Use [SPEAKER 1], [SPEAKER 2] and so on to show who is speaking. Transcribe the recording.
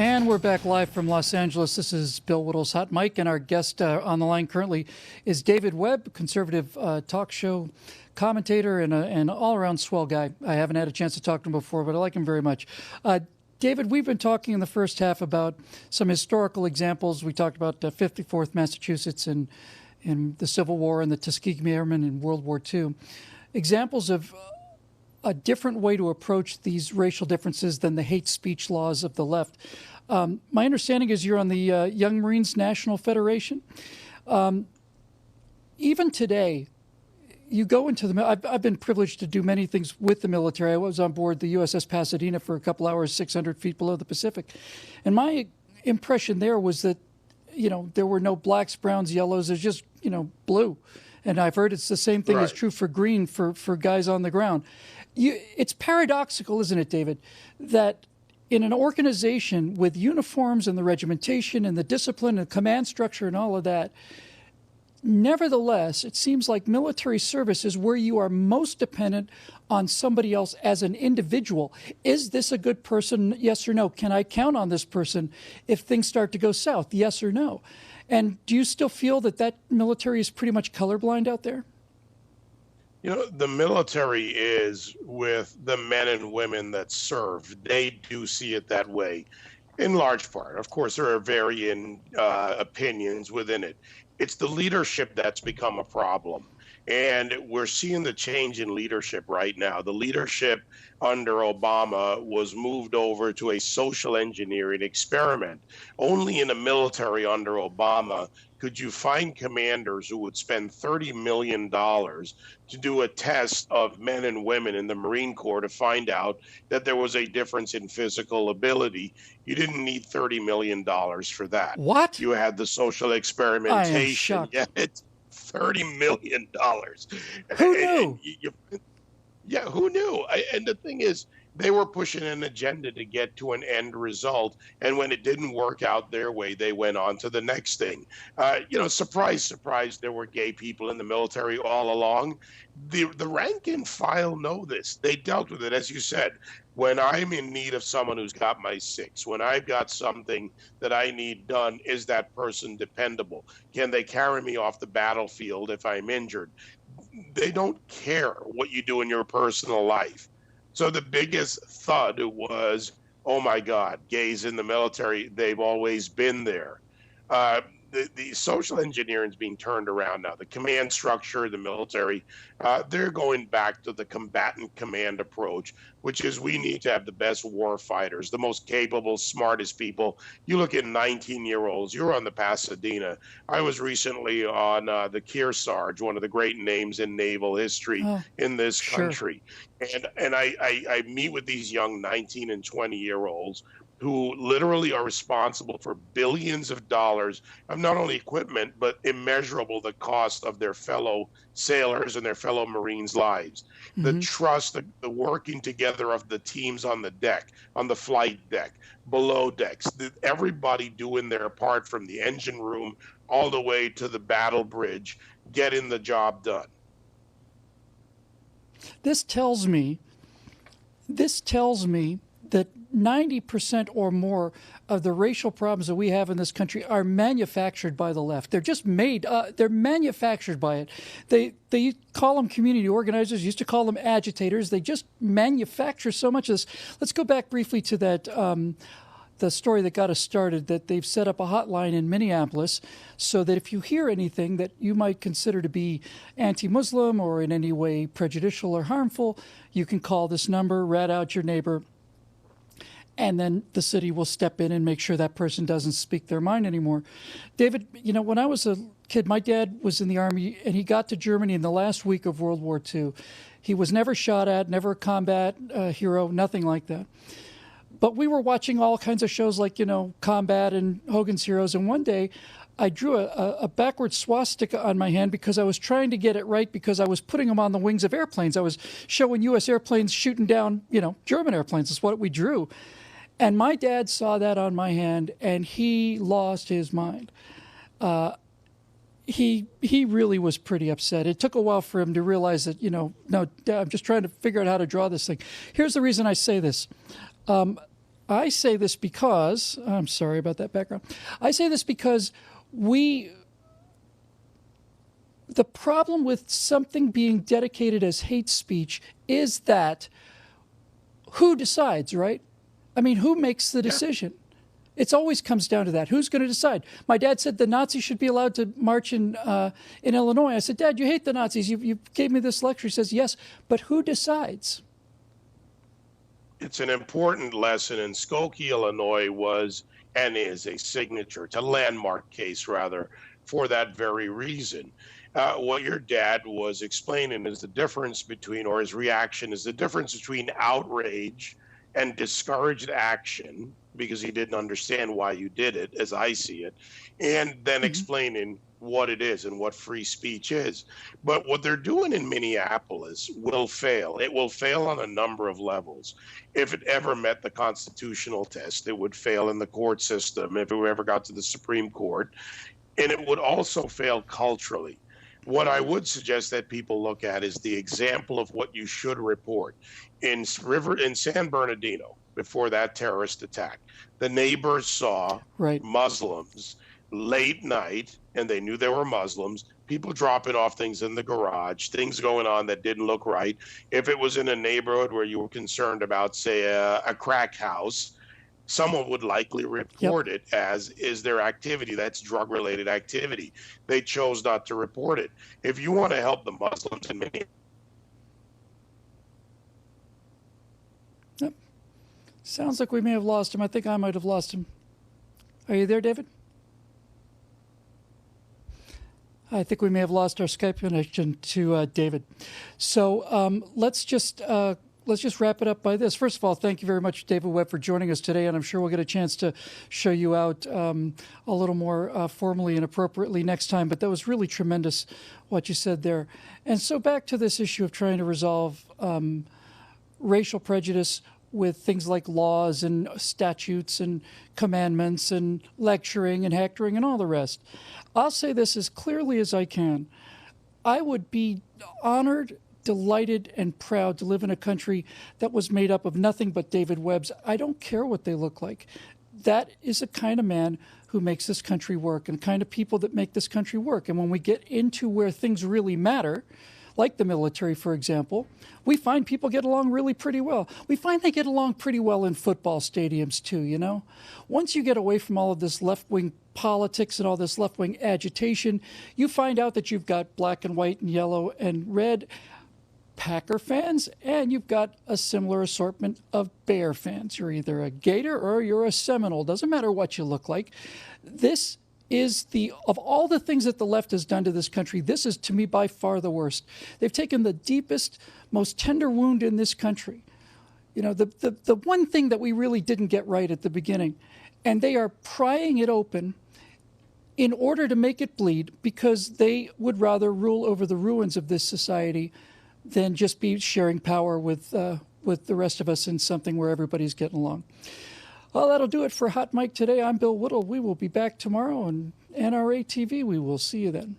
[SPEAKER 1] And we're back live from Los Angeles. This is Bill Whittle's Hot Mic, and our guest on the line currently is David Webb, conservative talk show commentator and an all-around swell guy. I haven't had a chance to talk to him before, but I like him very much. David, we've been talking in the first half about some historical examples. We talked about 54th Massachusetts and the Civil War and the Tuskegee Airmen in World War II. Examples of a different way to approach these racial differences than the hate speech laws of the left. My understanding is you're on the Young Marines National Federation. Even today, you go into the, I've been privileged to do many things with the military. I was on board the USS Pasadena for a couple hours, 600 feet below the Pacific. And my impression there was that, there were no blacks, browns, yellows. There's just, blue. And I've heard it's the same thing is true for green for guys on the ground. It's paradoxical, isn't it, David, that in an organization with uniforms and the regimentation and the discipline and command structure and all of that, nevertheless, it seems like military service is where you are most dependent on somebody else as an individual. Is this a good person? Yes or no? Can I count on this person if things start to go south? Yes or no? And do you still feel that military is pretty much colorblind out there?
[SPEAKER 2] The military is with the men and women that serve. They do see it that way in large part. Of course, there are varying opinions within it. It's the leadership that's become a problem. And we're seeing the change in leadership right now. The leadership under Obama was moved over to a social engineering experiment. Only in the military under Obama could you find commanders who would spend $30 million to do a test of men and women in the Marine Corps to find out that there was a difference in physical ability. You didn't need $30 million for that.
[SPEAKER 1] What?
[SPEAKER 2] You had the social experimentation.
[SPEAKER 1] I am shocked.
[SPEAKER 2] Yeah, it's $30 million.
[SPEAKER 1] Who knew?
[SPEAKER 2] Yeah, who knew? And the thing is, they were pushing an agenda to get to an end result. And when it didn't work out their way, they went on to the next thing. Surprise, surprise, there were gay people in the military all along. The rank and file know this. They dealt with it, as you said. When I'm in need of someone who's got my six, when I've got something that I need done, is that person dependable? Can they carry me off the battlefield if I'm injured? They don't care what you do in your personal life. So the biggest thud was, oh my God, gays in the military, they've always been there. The social engineering is being turned around now. The command structure, the military, they're going back to the combatant command approach, which is we need to have the best war fighters, the most capable, smartest people. You look at 19-year-olds. You're on the Pasadena. I was recently on the Kearsarge, one of the great names in naval history in this country. And I meet with these young 19 and 20-year-olds who literally are responsible for billions of dollars of not only equipment, but immeasurable the cost of their fellow sailors and their fellow Marines' lives. Mm-hmm. The trust, the working together of the teams on the deck, on the flight deck, below decks, everybody doing their part from the engine room all the way to the battle bridge, getting the job done.
[SPEAKER 1] This tells me that 90% or more of the racial problems that we have in this country are manufactured by the left. They're just made, they're manufactured by it. They call them community organizers, used to call them agitators. They just manufacture so much of this. Let's go back briefly to that, the story that got us started, that they've set up a hotline in Minneapolis so that if you hear anything that you might consider to be anti-Muslim or in any way prejudicial or harmful, you can call this number, rat out your neighbor, and then the city will step in and make sure that person doesn't speak their mind anymore. David, when I was a kid, my dad was in the Army, and he got to Germany in the last week of World War II. He was never shot at, never a combat hero, nothing like that. But we were watching all kinds of shows like, Combat and Hogan's Heroes. And one day I drew a backward swastika on my hand because I was trying to get it right because I was putting them on the wings of airplanes. I was showing U.S. airplanes shooting down, German airplanes. That's what we drew. And my dad saw that on my hand, and he lost his mind. He really was pretty upset. It took a while for him to realize that, no, Dad, I'm just trying to figure out how to draw this thing. Here's the reason I say this. I'm I say this because, I'm sorry about that background. I say this because the problem with something being dedicated as hate speech is that who decides, right? I mean, who makes the decision? It always comes down to that. Who's going to decide? My dad said the Nazis should be allowed to march in Illinois. I said, Dad, you hate the Nazis. You gave me this lecture. He says, yes, but who decides?
[SPEAKER 2] It's an important lesson, and Skokie, Illinois was and is a signature, it's a landmark case, rather, for that very reason. What your dad was explaining is the difference between, or his reaction is the difference between outrage and discouraged action, because he didn't understand why you did it, as I see it, and then explaining what it is and what free speech is. But what they're doing in Minneapolis will fail. It will fail on a number of levels. If it ever met the constitutional test, it would fail in the court system if it ever got to the Supreme Court. And it would also fail culturally. What I would suggest that people look at is the example of what you should report. In San Bernardino, before that terrorist attack, the neighbors saw Muslims late night, and they knew they were Muslims, people dropping off things in the garage, things going on that didn't look right. If it was in a neighborhood where you were concerned about, say, a crack house, someone would likely report it as is their activity. That's drug-related activity. They chose not to report it. If you want to help the Muslims in Minneapolis,
[SPEAKER 1] sounds like we may have lost him. I think I might have lost him. Are you there, David? I think we may have lost our Skype connection to David. So let's just wrap it up by this. First of all, thank you very much, David Webb, for joining us today, and I'm sure we'll get a chance to show you out a little more formally and appropriately next time. But that was really tremendous what you said there. And so back to this issue of trying to resolve racial prejudice with things like laws and statutes and commandments and lecturing and hectoring and all the rest. I'll say this as clearly as I can. I would be honored, delighted, and proud to live in a country that was made up of nothing but David Webbs. I don't care what they look like. That is the kind of man who makes this country work, and the kind of people that make this country work. And when we get into where things really matter, like the military, for example, we find people get along really pretty well. We find they get along pretty well in football stadiums too, you know? Once you get away from all of this left-wing politics and all this left-wing agitation, you find out that you've got black and white and yellow and red Packer fans, and you've got a similar assortment of Bear fans. You're either a Gator or you're a Seminole. Doesn't matter what you look like. This is of all the things that the left has done to this country, this is, to me, by far the worst. They've taken the deepest, most tender wound in this country. You know, the one thing that we really didn't get right at the beginning, and they are prying it open in order to make it bleed, because they would rather rule over the ruins of this society than just be sharing power with the rest of us in something where everybody's getting along. Well, that'll do it for Hot Mic today. I'm Bill Whittle. We will be back tomorrow on NRATV. We will see you then.